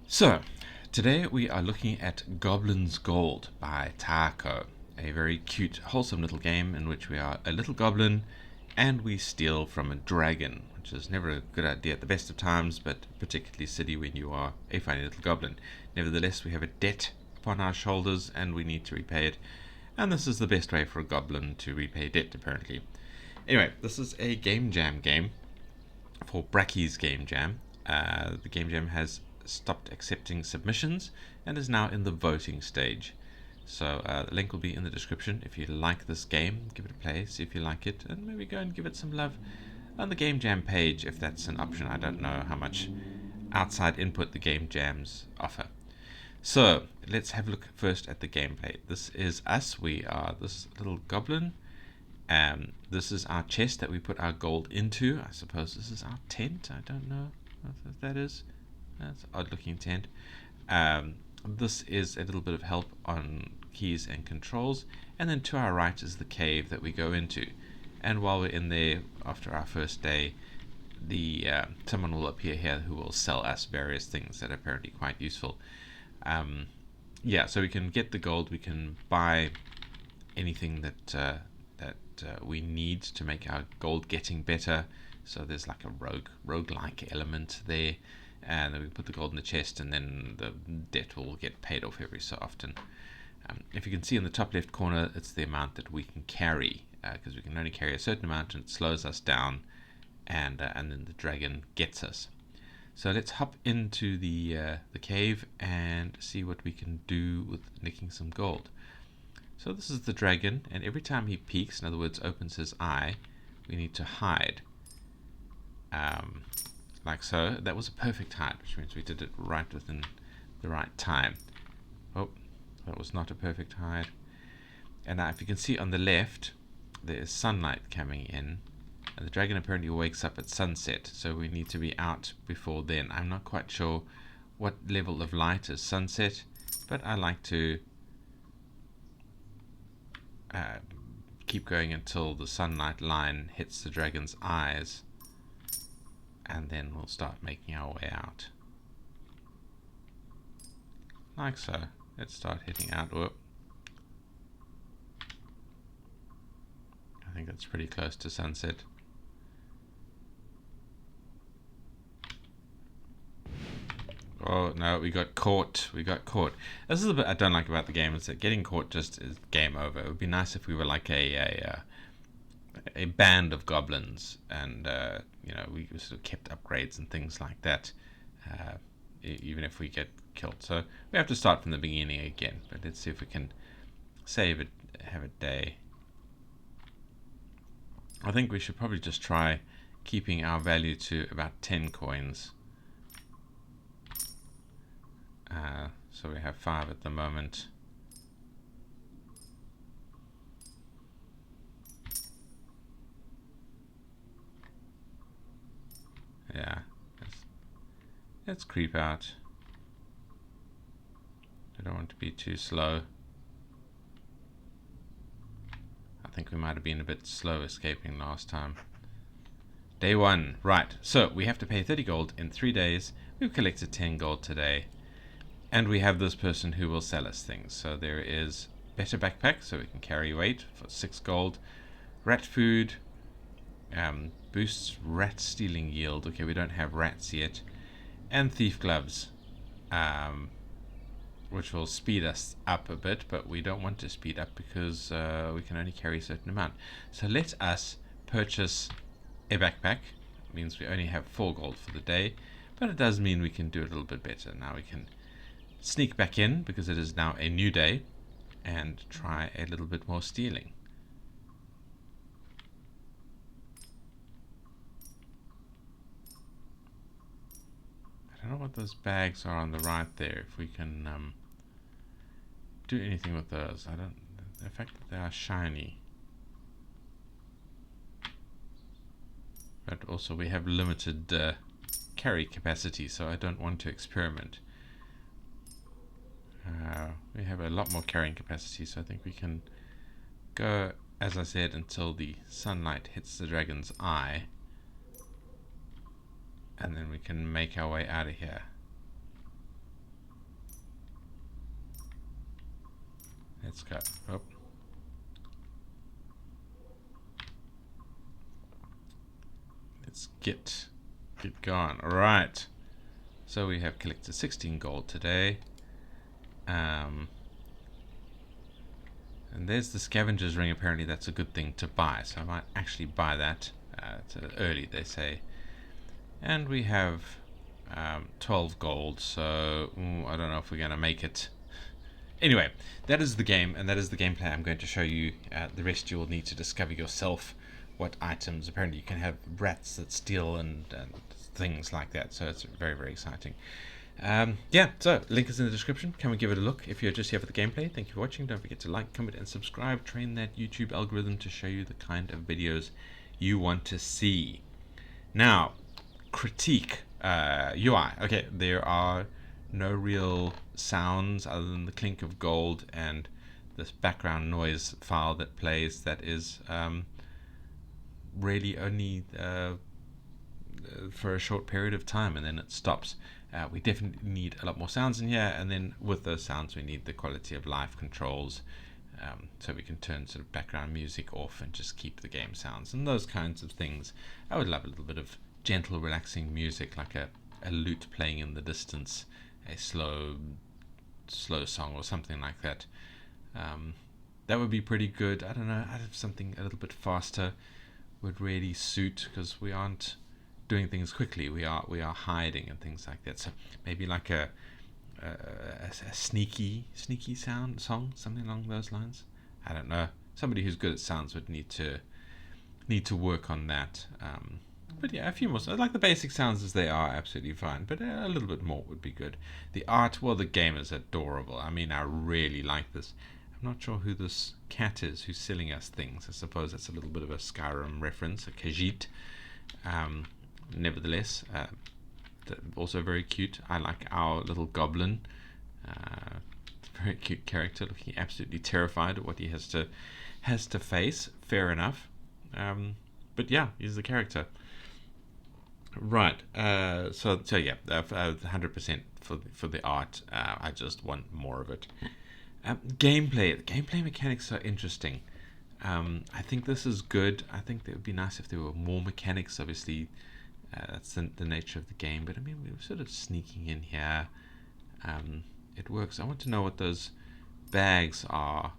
So, today we are looking at Goblin's Gold by Taco, a very cute, wholesome little game in which we are a little goblin and we steal from a dragon, which is never a good idea at the best of times, but particularly silly when you are a funny little goblin. Nevertheless, we have a debt upon our shoulders and we need to repay it, and this is the best way for a goblin to repay debt, apparently. Anyway, this is a game jam game for Bracky's Game Jam. The Game Jam has stopped accepting submissions and is now in the voting stage. So the link will be in the description. If you like this game, give it a play, see if you like it, and maybe go and give it some love on the Game Jam page if that's an option. I don't know how much outside input the Game Jams offer. So let's have a look first at the gameplay. This is us. We are this little goblin. This is our chest that we put our gold into. I suppose this is our tent. I don't know what that is. That's an odd looking tent. This is a little bit of help on keys and controls. And then to our right is the cave that we go into. And while we're in there, after our first day, someone will appear here who will sell us various things that are apparently quite useful. Yeah, so we can get the gold. We can buy anything that we need to make our gold getting better. So there's like a roguelike element there, and then we put the gold in the chest, and then the debt will get paid off every so often. If you can see in the top left corner, it's the amount that we can carry, because we can only carry a certain amount, and it slows us down, and then the dragon gets us. So let's hop into the cave and see what we can do with nicking some gold. So this is the dragon, and every time he peeks, in other words opens his eye, we need to hide. Like so. That was a perfect hide, which means we did it right within the right time. Oh, that was not a perfect hide. And now if you can see on the left, there is sunlight coming in, and the dragon apparently wakes up at sunset, so we need to be out before then. I'm not quite sure what level of light is sunset, but I like to keep going until the sunlight line hits the dragon's eyes, and then we'll start making our way out. Like so. Let's start heading out. Whoop. I think that's pretty close to sunset. Oh no, we got caught. We got caught. This is the bit I don't like about the game, is that getting caught just is game over. It would be nice if we were like a band of goblins, and we sort of kept upgrades and things like that, even if we get killed. So we have to start from the beginning again. But let's see if we can save it, have a day. I think we should probably just try keeping our value to about 10 coins. So we have 5 at the moment. Yeah, let's creep out. I don't want to be too slow. I think we might have been a bit slow escaping last time. Day 1, right. So we have to pay 30 gold in 3 days. We've collected 10 gold today. And we have this person who will sell us things. So there is better backpack, so we can carry weight for 6 gold. Rat food, boosts rat stealing yield. Okay, we don't have rats yet. And thief gloves, which will speed us up a bit, but we don't want to speed up because we can only carry a certain amount. So let us purchase a backpack. It means we only have 4 gold for the day, but it does mean we can do it a little bit better. Now we can sneak back in because it is now a new day and try a little bit more stealing. I don't know what those bags are on the right there, if we can do anything with those. I don't. The fact that they are shiny, but also we have limited carry capacity, so I don't want to experiment. We have a lot more carrying capacity, so I think we can go, as I said, until the sunlight hits the dragon's eye, and then we can make our way out of here. let's go. Oh. Let's get going. All right. So we have collected 16 gold today. And there's the scavenger's ring. Apparently that's a good thing to buy, so I might actually buy that. It's early, they say. And we have 12 gold, so I don't know if we're going to make it. Anyway, that is the game, and that is the gameplay I'm going to show you. The rest you will need to discover yourself. What items. Apparently you can have rats that steal and things like that, so it's very, very exciting. Yeah, so link is in the description. Come and give it a look. If you're just here for the gameplay, thank you for watching. Don't forget to like, comment and subscribe. Train that YouTube algorithm to show you the kind of videos you want to see. Now, critique UI. Okay, there are no real sounds other than the clink of gold and this background noise file that plays. That is really only for a short period of time, and then it stops. We definitely need a lot more sounds in here, and then with those sounds we need the quality of life controls, so we can turn sort of background music off and just keep the game sounds and those kinds of things. I would love a little bit of gentle, relaxing music, like a lute playing in the distance, a slow song or something like that. That would be pretty good. I don't know, I'd have something a little bit faster would really suit, because we aren't doing things quickly. We are hiding and things like that. So maybe like a sneaky song, something along those lines. I don't know. Somebody who's good at sounds would need to work on that. But yeah, a few more. Like the basic sounds as they are, absolutely fine. But a little bit more would be good. The art, well, the game is adorable. I mean, I really like this. I'm not sure who this cat is who's selling us things. I suppose that's a little bit of a Skyrim reference, a Khajiit. Nevertheless, also very cute. I like our little goblin. Very cute character, looking absolutely terrified at what he has to face. Fair enough. But yeah, he's the character. Right. So yeah, 100% for the art. I just want more of it. Gameplay. The gameplay mechanics are interesting. I think this is good. I think it would be nice if there were more mechanics. Obviously, that's the nature of the game. But I mean, we're sort of sneaking in here. It works. I want to know what those bags are.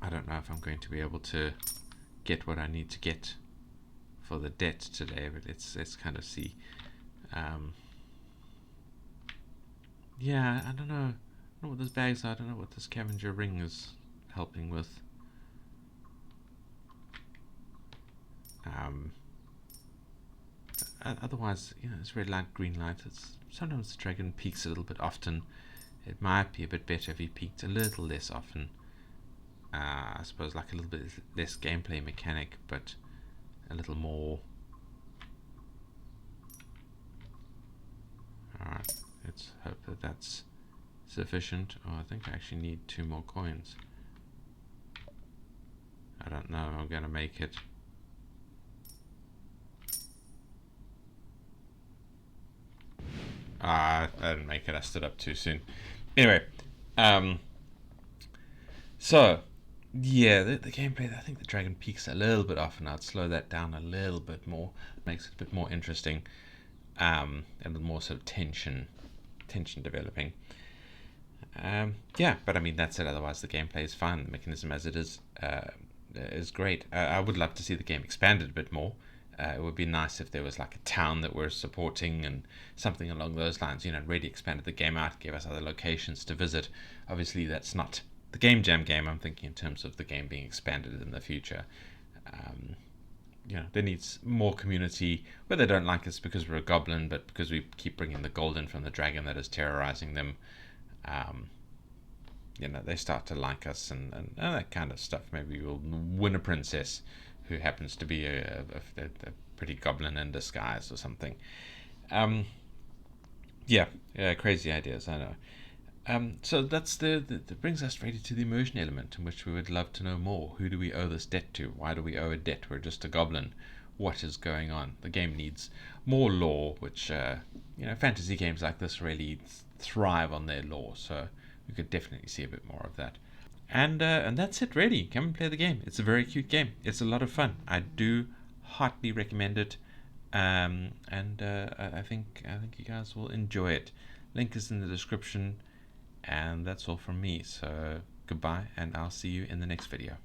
I don't know if I'm going to be able to get what I need to get for the debt today, but let's kind of see. Yeah, I don't know. I don't know what those bags are. I don't know what this scavenger ring is helping with. Otherwise, you know, it's red light, green light. Sometimes the dragon peaks a little bit often. It might be a bit better if he peaked a little less often. I suppose like a little bit less gameplay mechanic, but a little more. Alright, let's hope that that's sufficient. Oh, I think I actually need 2 more coins. I don't know if I'm going to make it. I didn't make it. I stood up too soon. Anyway, so yeah, the gameplay. I think the dragon peaks a little bit often. I'd slow that down a little bit more. It makes it a bit more interesting, and with more sort of tension developing. Yeah, but I mean that's it. Otherwise, the gameplay is fine. The mechanism as it is great. I would love to see the game expanded a bit more. It would be nice if there was like a town that we're supporting and something along those lines. You know, really expanded the game out, gave us other locations to visit. Obviously, that's not the Game Jam game. I'm thinking in terms of the game being expanded in the future. You know, there needs more community where they don't like us because we're a goblin, but because we keep bringing the gold in from the dragon that is terrorizing them. You know, they start to like us and that kind of stuff. Maybe we'll win a princess who happens to be a pretty goblin in disguise or something. Yeah, crazy ideas, I know. So that brings us straight to the immersion element, in which we would love to know more. Who do we owe this debt to? Why do we owe a debt? We're just a goblin. What is going on? The game needs more lore, which you know, fantasy games like this really thrive on their lore. So we could definitely see a bit more of that. And that's it really. Come and play the game. It's a very cute game. It's a lot of fun. I do heartily recommend it. And I think you guys will enjoy it. Link is in the description. And that's all from me. So goodbye, and I'll see you in the next video.